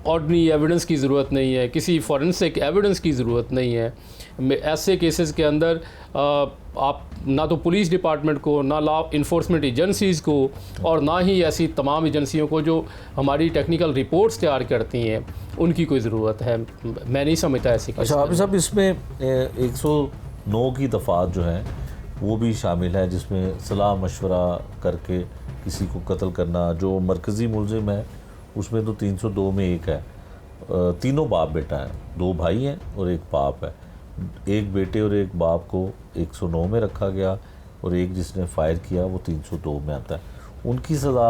ऑर्डनरी एविडेंस की ज़रूरत नहीं है, किसी फॉरेंसिक एविडेंस की ज़रूरत नहीं है। ऐसे केसेस के अंदर आप ना तो पुलिस डिपार्टमेंट को, ना लॉ इन्फोर्समेंट एजेंसीज़ को, और ना ही ऐसी तमाम एजेंसियों को जो हमारी टेक्निकल रिपोर्ट्स तैयार करती हैं, उनकी कोई ज़रूरत है। मैं नहीं समझता ऐसी। अच्छा हाफिज़ साहब, इसमें 109 की दफ़ात जो हैं वो भी शामिल है, जिसमें सलाह मशवरा करके किसी को कत्ल करना। जो मरकज़ी मुलजिम है उसमें तो 302 में एक है। तीनों बाप बेटा हैं, 2 भाई हैं और एक बाप है। एक बेटे और एक बाप को 109 में रखा गया और एक जिसने फायर किया वो 302 में आता है। उनकी सज़ा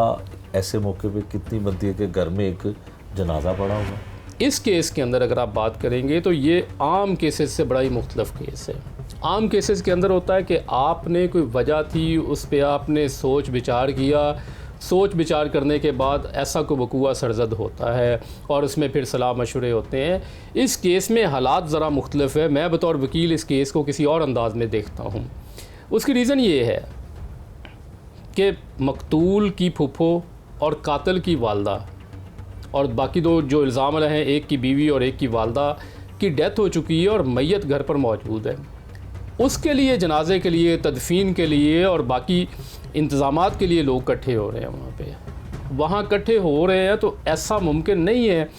ऐसे मौके पे कितनी बनती है कि घर में एक जनाजा पड़ा होगा? इस केस के अंदर अगर आप बात करेंगे तो ये आम केसेस से बड़ा ही मुख्तलिफ केस है। आम केसेस के अंदर होता है कि आपने कोई वजह थी, उस पर आपने सोच विचार किया, सोच विचार करने के बाद ऐसा कोई वक़ूआ सरजद होता है और उसमें फिर सलाह मशवरे होते हैं। इस केस में हालात ज़रा मुख्तलिफ है। मैं बतौर वकील इस केस को किसी और अंदाज में देखता हूँ। उसकी रीज़न ये है कि मकतूल की फूफो और कातिल की वालदा और बाकी 2 जो इल्ज़ाम हैं, एक की बीवी और एक की वालदा की डेथ हो चुकी है और मैयत घर पर मौजूद है। उसके लिए जनाजे के लिए, तदफीन के लिए और बाकी इंतज़ामात के लिए लोग इकट्ठे हो रहे हैं। वहाँ इकट्ठे हो रहे हैं तो ऐसा मुमकिन नहीं है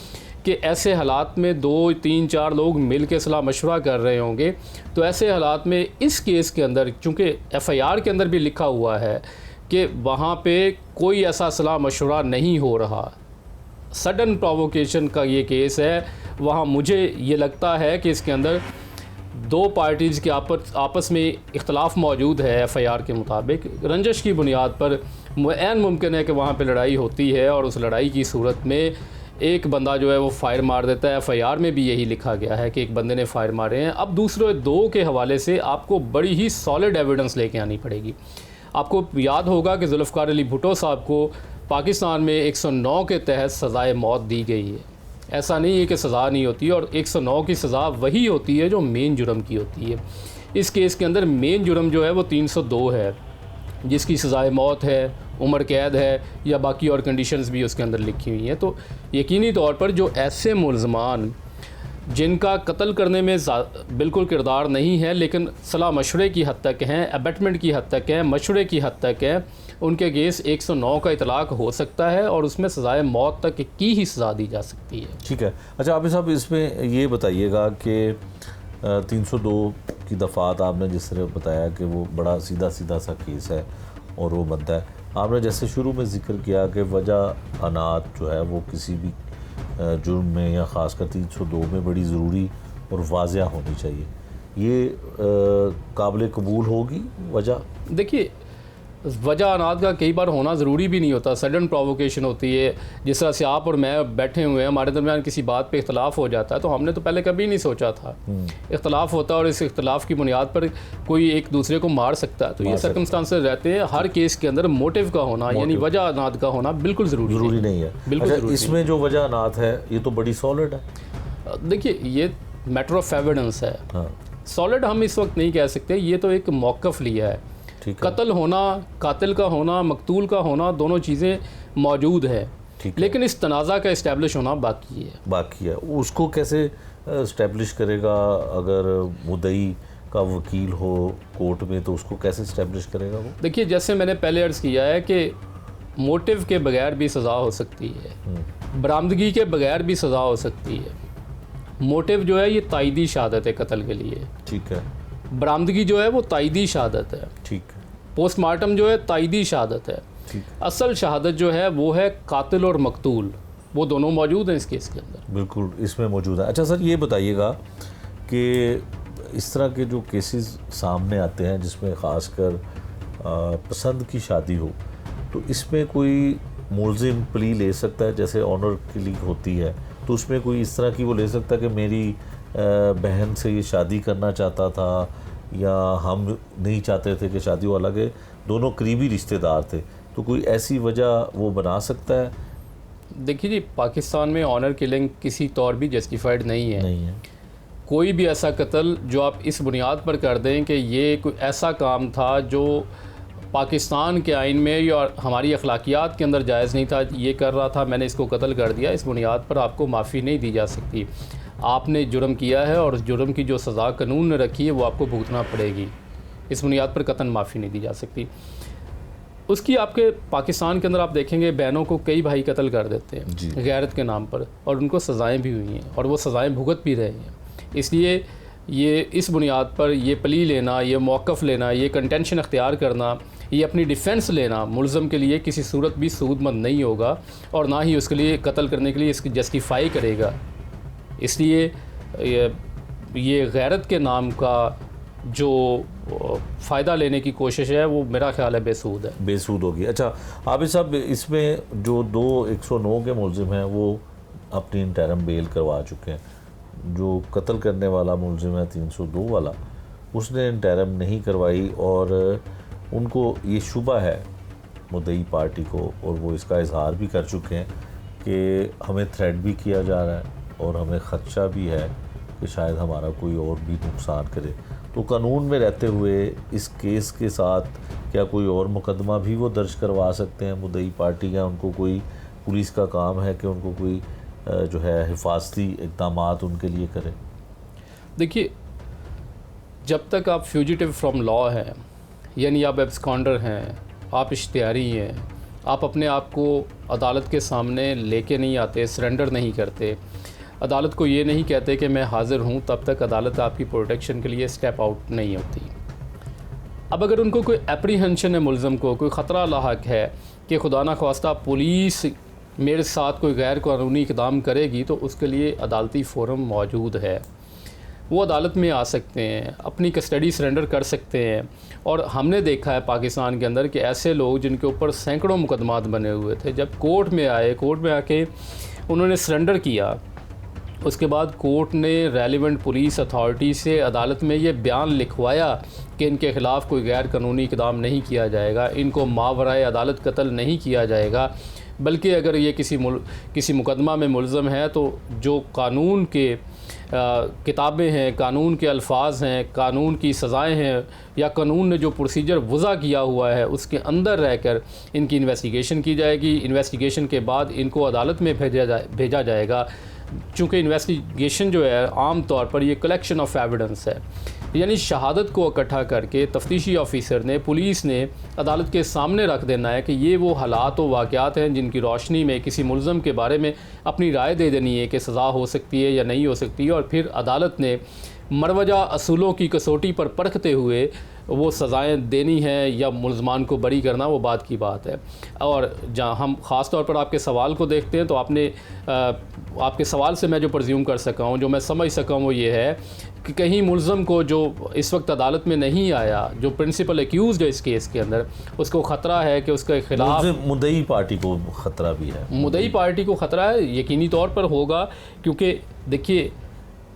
कि ऐसे हालात में 2, 3, 4 लोग मिल के सलाह मशवरा कर रहे होंगे। तो ऐसे हालात में इस केस के अंदर, चूँकि FIR के अंदर भी लिखा हुआ है कि वहाँ पे कोई ऐसा सलाह मशवरा नहीं हो रहा, सडन प्रोवोकेशन का ये केस है। वहाँ मुझे ये लगता है कि इसके अंदर 2 पार्टीज़ के आपस में इख्तलाफ मौजूद है। FIR के मुताबिक रंजिश की बुनियाद पर ऐन मुमकिन है कि वहाँ पे लड़ाई होती है और उस लड़ाई की सूरत में एक बंदा जो है वो फायर मार देता है। FIR में भी यही लिखा गया है कि एक बंदे ने फायर मारे हैं। अब दूसरे 2 के हवाले से आपको बड़ी ही सॉलिड एविडेंस लेके आनी पड़ेगी। आपको याद होगा कि जुल्फ़िकार अली भुट्टो साहब को पाकिस्तान में 109 के तहत सज़ाए मौत दी गई है। ऐसा नहीं है कि सज़ा नहीं होती, और 109 की सज़ा वही होती है जो मेन जुर्म की होती है। इस केस के अंदर मेन जुर्म जो है वो 302 है, जिसकी सज़ाए मौत है, उम्र कैद है या बाकी और कंडीशंस भी उसके अंदर लिखी हुई हैं। तो यकीनी तौर पर जो ऐसे मुल्ज़मान जिनका कत्ल करने में बिल्कुल किरदार नहीं है लेकिन सलाह मशवरे की हद तक हैं, अबेटमेंट की हद तक हैं, मशवरे की हद तक हैं, उनके केस 109 का इतलाक़ हो सकता है और उसमें सज़ाए मौत तक की ही सज़ा दी जा सकती है। ठीक है। अच्छा हाफिज़ साहब, इसमें ये बताइएगा कि 302 की दफ़ात आपने जिस तरह बताया कि वो बड़ा सीधा सीधा सा केस है और वो बनता है। आपने जैसे शुरू में ज़िक्र किया कि वजह अनात जो है वो किसी भी जुर्म में या ख़ासकर 302 में बड़ी ज़रूरी और वाज़िया होनी चाहिए। ये काबिल कबूल होगी वजह? देखिए, वजह अनाद का कई बार होना ज़रूरी भी नहीं होता, सडन प्रोवोकेशन होती है। जिस तरह से आप और मैं बैठे हुए हैं, हमारे दरमियान किसी बात पे इख्तलाफ हो जाता है तो हमने तो पहले कभी नहीं सोचा था। इख्तलाफ होता है और इस इख्तलाफ की बुनियाद पर कोई एक दूसरे को मार सकता है। तो ये सर्कमस्टांसेस रहते हैं। हर केस के अंदर मोटिव का होना यानी वजह अनाद का होना बिल्कुल ज़रूरी नहीं है। बिल्कुल अच्छा, इसमें जो वजह अनाद है ये तो बड़ी सॉलिड है। देखिए, ये मैटर ऑफ एविडेंस है। सॉलिड हम इस वक्त नहीं कह सकते, ये तो एक मौक़िफ़ लिया है। कत्ल होना, कातिल का होना, मकतूल का होना, दोनों चीज़ें मौजूद है, लेकिन इस तनाज़ा का इस्टेब्लिश होना बाकी है। उसको कैसे इस्टेब्लिश करेगा? अगर मुद्दई का वकील हो कोर्ट में तो उसको कैसे इस्टेब्लिश करेगा वो? देखिए, जैसे मैंने पहले अर्ज़ किया है कि मोटिव के बगैर भी सज़ा हो सकती है, बरामदगी के बगैर भी सज़ा हो सकती है। मोटिव जो है ये तायदी शहादत है कत्ल के लिए, ठीक है। बरामदगी जो है वो तायदी शहादत है, ठीक है। पोस्टमार्टम जो है तायदी शहादत है, ठीक। असल शहादत जो है वो है कातिल और मकतूल, वो दोनों मौजूद हैं इस केस के अंदर। बिल्कुल इसमें मौजूद है। अच्छा सर, ये बताइएगा कि इस तरह के जो केसेस सामने आते हैं जिसमें ख़ासकर पसंद की शादी हो, तो इसमें कोई मुलजिम प्ली ले सकता है? जैसे ऑनर की होती है तो उसमें कोई इस तरह की वो ले सकता है कि मेरी बहन से ये शादी करना चाहता था या हम नहीं चाहते थे कि शादी हो, हालांकि दोनों करीबी रिश्तेदार थे, तो कोई ऐसी वजह वो बना सकता है? देखिए जी, पाकिस्तान में ऑनर किलिंग किसी तौर भी जस्टिफाइड नहीं है। कोई भी ऐसा कत्ल जो आप इस बुनियाद पर कर दें कि ये कोई ऐसा काम था जो पाकिस्तान के आइन में या हमारी अखलाकियात के अंदर जायज़ नहीं था, ये कर रहा था, मैंने इसको कत्ल कर दिया, इस बुनियाद पर आपको माफ़ी नहीं दी जा सकती। आपने जुर्म किया है और जुर्म की जो सज़ा कानून ने रखी है वो आपको भुगतना पड़ेगी। इस बुनियाद पर कतन माफ़ी नहीं दी जा सकती। उसकी आपके पाकिस्तान के अंदर आप देखेंगे बहनों को कई भाई कत्ल कर देते हैं गैरत के नाम पर, और उनको सज़ाएँ भी हुई हैं और वो सज़ाएँ भुगत भी रहे हैं। इसलिए ये इस बुनियाद पर ये प्ली लेना, ये मौक़िफ़ लेना, ये कंटेंशन अख्तियार करना, ये अपनी डिफेंस लेना मुलज़म के लिए किसी सूरत भी सूदमंद नहीं होगा और ना ही उसके लिए कत्ल करने के लिए इसकी जस्टिफाई करेगा। इसलिए ये गैरत के नाम का जो फ़ायदा लेने की कोशिश है वो मेरा ख्याल है बेसूद है, बेसूद होगी। अच्छा आबिद साहब, इसमें जो 109 के मुलजिम हैं वो अपनी इंटरम बेल करवा चुके हैं। जो कत्ल करने वाला मुलजिम है 302 वाला, उसने इंटरम नहीं करवाई और उनको ये शुबा है मुद्दई पार्टी को, और वो इसका इजहार भी कर चुके हैं कि हमें थ्रेट भी किया जा रहा है और हमें ख़दशा भी है कि शायद हमारा कोई और भी नुकसान करे। तो कानून में रहते हुए इस केस के साथ क्या कोई और मुकदमा भी वो दर्ज करवा सकते हैं मुद्दई पार्टी, या उनको कोई पुलिस का काम है कि उनको कोई जो है हिफाजती इक़दामात उनके लिए करे? देखिए, जब तक आप फ्यूजिटिव फ्रॉम लॉ हैं, यानी आप एब्सकॉन्डर हैं, आप इश्तिहारी हैं, आप अपने आप को अदालत के सामने लेके नहीं आते, सरेंडर नहीं करते, अदालत को ये नहीं कहते कि मैं हाज़िर हूँ, तब तक अदालत आपकी प्रोटेक्शन के लिए स्टेप आउट नहीं होती। अब अगर उनको कोई एप्रीहेंशन है, मुलज़म को कोई ख़तरा लाहक है कि खुदा न ख्वास्ता पुलिस मेरे साथ कोई गैर कानूनी इक़दाम करेगी, तो उसके लिए अदालती फ़ोरम मौजूद है। वो अदालत में आ सकते हैं, अपनी कस्टडी सरेंडर कर सकते हैं। और हमने देखा है पाकिस्तान के अंदर कि ऐसे लोग जिनके ऊपर सैकड़ों मुकदमात बने हुए थे, जब कोर्ट में आए, कोर्ट में आके उन्होंने सरेंडर किया, उसके बाद कोर्ट ने रेलिवेंट पुलिस अथॉरिटी से अदालत में ये बयान लिखवाया कि इनके ख़िलाफ़ कोई गैर कानूनी इक़दाम नहीं किया जाएगा, इनको मावराए अदालत कत्ल नहीं किया जाएगा, बल्कि अगर ये किसी मुकदमा में मुलज़म है तो जो कानून के किताबें हैं, कानून के अल्फाज हैं, कानून की सज़ाएं हैं, या कानून ने जो प्रोसीजर वज़ा किया हुआ है उसके अंदर रहकर इनकी इन्वेस्टिगेशन की जाएगी। इन्वेस्टिगेशन के बाद इनको अदालत में भेजा जाएगा। चूँकि इन्वेस्टिगेशन जो है आम तौर पर ये कलेक्शन ऑफ एविडेंस है, यानी शहादत को इकट्ठा करके तफ्तीशी ऑफिसर ने, पुलिस ने अदालत के सामने रख देना है कि ये वो हालात व वाक़यात हैं जिनकी रोशनी में किसी मुलज़म के बारे में अपनी राय दे देनी है कि सज़ा हो सकती है या नहीं हो सकती है, और फिर अदालत ने मरवजा असूलों की कसौटी पर परखते हुए वो सज़ाएँ देनी हैं या मुलज़मान को बरी करना, वो बात की बात है। और जहाँ हम ख़ास तौर पर आपके सवाल को देखते हैं तो आपके सवाल से मैं जो प्रज्यूम कर सका हूँ, जो मैं समझ सका हूँ, वो ये है कि कहीं मुलज़म को जो इस वक्त अदालत में नहीं आया, जो प्रिंसिपल एक्यूज़ड है इस केस के अंदर, उसको ख़तरा है कि उसके ख़िलाफ़ मुद्दई पार्टी को ख़तरा भी है। मुद्दई पार्टी को ख़तरा है, यकीनी तौर पर होगा, क्योंकि देखिए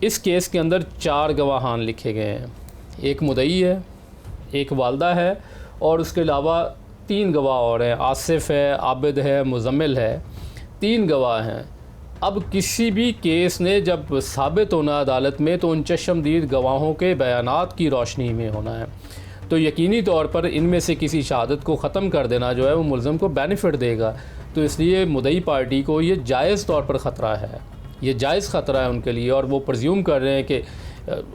इस केस के अंदर 4 गवाहान लिखे गए हैं। एक मुद्दई है, एक वालदा है, और उसके अलावा 3 गवाह और हैं, आसिफ है, आबिद है, मुजम्मिल है। 3 गवाह हैं। अब किसी भी केस ने जब साबित होना अदालत में तो उन चश्मदीद गवाहों के बयानात की रोशनी में होना है। तो यकीनी तौर पर इनमें से किसी शहादत को ख़त्म कर देना जो है वो मुलज़म को बेनिफिट देगा। तो इसलिए मुद्दई पार्टी को ये जायज़ तौर पर ख़तरा है, ये जायज़ ख़तरा है उनके लिए, और वो प्रज्यूम कर रहे हैं कि,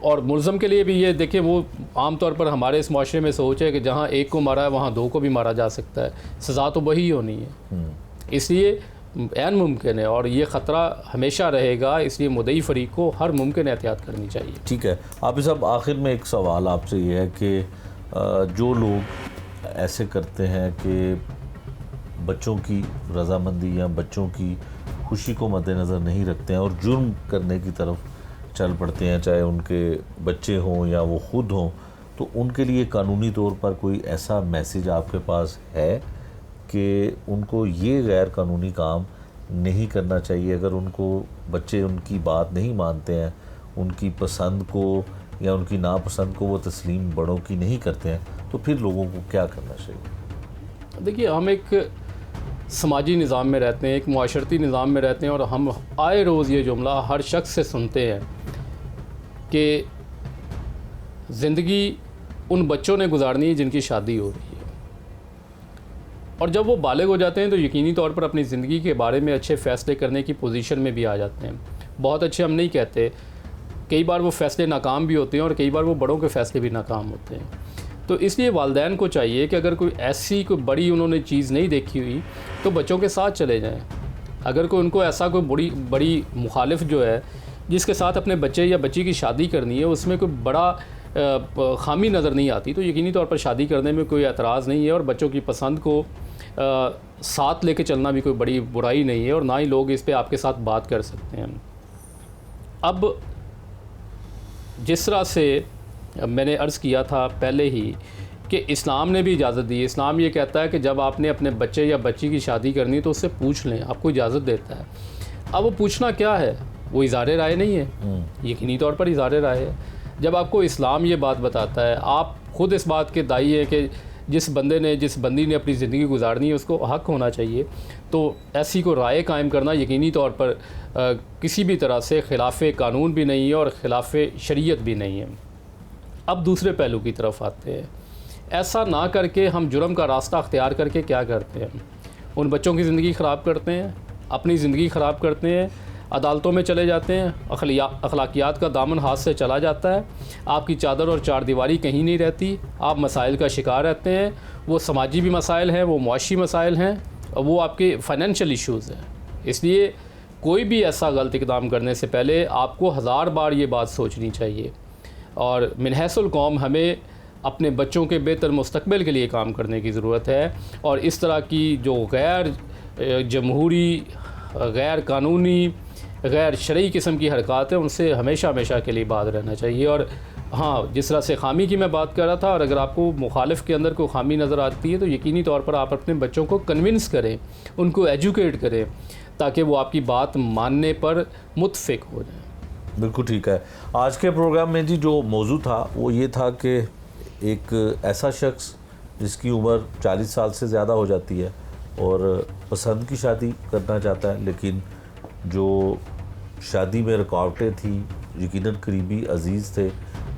और मुलज़म के लिए भी ये देखें, वो आम तौर पर हमारे इस माशरे में सोच है कि जहाँ एक को मारा है वहाँ 2 को भी मारा जा सकता है, सज़ा तो वही होनी है। इसलिए ऐन मुमकिन है और ये ख़तरा हमेशा रहेगा, इसलिए मुद्दई फ़रीक को हर मुमकिन एहतियात करनी चाहिए। ठीक है आबिद साहब, आखिर में एक सवाल आपसे ये है कि जो लोग ऐसे करते हैं कि बच्चों की रज़ामंदी या बच्चों की खुशी को मद्देनज़र नहीं रखते हैं और जुर्म करने की तरफ चल पड़ते हैं, चाहे उनके बच्चे हों या वो ख़ुद हों, तो उनके लिए कानूनी तौर पर कोई ऐसा मैसेज आपके पास है कि उनको ये गैर कानूनी काम नहीं करना चाहिए? अगर उनको बच्चे उनकी बात नहीं मानते हैं, उनकी पसंद को या उनकी नापसंद को वो तस्लीम बड़ों की नहीं करते हैं, तो फिर लोगों को क्या करना चाहिए? देखिए, हम एक समाजी निज़ाम में रहते हैं, एक मुआशरती निज़ाम में रहते हैं, और हम आए रोज़ ये जुमला हर शख्स से सुनते हैं कि ज़िंदगी उन बच्चों ने गुजारनी है जिनकी शादी हो रही है, और जब वो बालिग हो जाते हैं तो यकीनी तौर पर अपनी ज़िंदगी के बारे में अच्छे फ़ैसले करने की पोजीशन में भी आ जाते हैं। बहुत अच्छे हम नहीं कहते, कई बार वो फ़ैसले नाकाम भी होते हैं और कई बार वो बड़ों के फ़ैसले भी नाकाम होते हैं। तो इसलिए वालिदैन को चाहिए कि अगर कोई ऐसी कोई बड़ी उन्होंने चीज़ नहीं देखी हुई तो बच्चों के साथ चले जाएं। अगर कोई उनको ऐसा कोई बड़ी मुखालिफ जो है जिसके साथ अपने बच्चे या बच्ची की शादी करनी है, उसमें कोई बड़ा खामी नज़र नहीं आती, तो यकीनी तौर पर शादी करने में कोई एतराज़ नहीं है और बच्चों की पसंद को साथ लेके चलना भी कोई बड़ी बुराई नहीं है और ना ही लोग इस पे आपके साथ बात कर सकते हैं। अब जिस तरह से मैंने अर्ज़ किया था पहले ही कि इस्लाम ने भी इजाज़त दी है। इस्लाम ये कहता है कि जब आपने अपने बच्चे या बच्ची की शादी करनी है तो उससे पूछ लें, आपको इजाज़त देता है। अब वो पूछना क्या है, वो इज़हार राय नहीं है, यकीनी तौर पर इज़हार राय है। जब आपको इस्लाम ये बात बताता है, आप ख़ुद इस बात के दाई हैं कि जिस बंदी ने अपनी ज़िंदगी गुजारनी है उसको हक़ होना चाहिए, तो ऐसी को राय कायम करना यकीनी तौर पर किसी भी तरह से ख़िलाफ़ कानून भी नहीं है और ख़िलाफ़ शरीयत भी नहीं है। अब दूसरे पहलू की तरफ आते हैं। ऐसा ना करके हम जुर्म का रास्ता अख्तियार करके क्या करते हैं, उन बच्चों की ज़िंदगी ख़राब करते हैं, अपनी ज़िंदगी ख़राब करते हैं, अदालतों में चले जाते हैं, अखलाकियात का दामन हाथ से चला जाता है, आपकी चादर और चारदीवारी कहीं नहीं रहती, आप मसाइल का शिकार रहते हैं। वो समाजी भी मसाइल हैं, वो मुआशी मसाइल हैं, और वो आपके फ़ाइनेंशियल इश्यूज़ हैं। इसलिए कोई भी ऐसा गलत इक़दाम करने से पहले आपको 1000 बार ये बात सोचनी चाहिए और मिनहसुल कौम हमें अपने बच्चों के बेहतर मुस्तकबिल के लिए काम करने की ज़रूरत है और इस तरह की जो गैर जमहूरी, गैर कानूनी, गैर शरई किस्म की हरकत है उनसे हमेशा हमेशा के लिए बात रहना चाहिए। और हाँ, जिस तरह से खामी की मैं बात कर रहा था, और अगर आपको मुखालिफ के अंदर कोई खामी नज़र आती है तो यकीनी तौर पर आप अपने बच्चों को कन्विंस करें, उनको एजुकेट करें, ताकि वो आपकी बात मानने पर मुतफिक हो जाए। बिल्कुल ठीक है। आज के प्रोग्राम में जी जो मौजू था वो ये था कि एक ऐसा शख्स जिसकी उम्र 40 साल से ज़्यादा हो जाती है और पसंद की शादी करना चाहता है, लेकिन जो शादी में रुकावटें थी, यकीनन करीबी अजीज़ थे,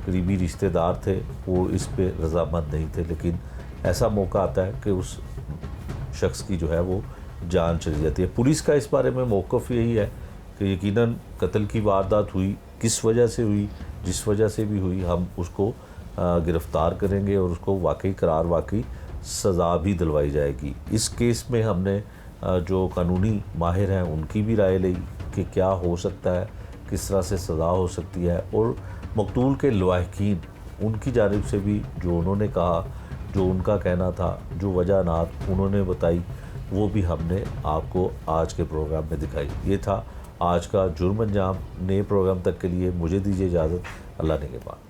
करीबी रिश्तेदार थे, वो इस पे रज़ामंद नहीं थे। लेकिन ऐसा मौका आता है कि उस शख्स की जो है वो जान चली जाती है। पुलिस का इस बारे में मौक़िफ़ यही है कि यकीनन कत्ल की वारदात हुई, किस वजह से हुई, जिस वजह से भी हुई, हम उसको गिरफ़्तार करेंगे और उसको वाकई सज़ा भी दिलवाई जाएगी। इस केस में हमने जो कानूनी माहिर हैं उनकी भी राय ली कि क्या हो सकता है, किस तरह से सज़ा हो सकती है, और मकतूल के लवाहिकीन उनकी जानिब से भी जो उन्होंने कहा, जो उनका कहना था, जो वजहनात उन्होंने बताई, वो भी हमने आपको आज के प्रोग्राम में दिखाई। ये था आज का जुर्म अंजाम। नए प्रोग्राम तक के लिए मुझे दीजिए इजाज़त। अल्लाह ने के बाद।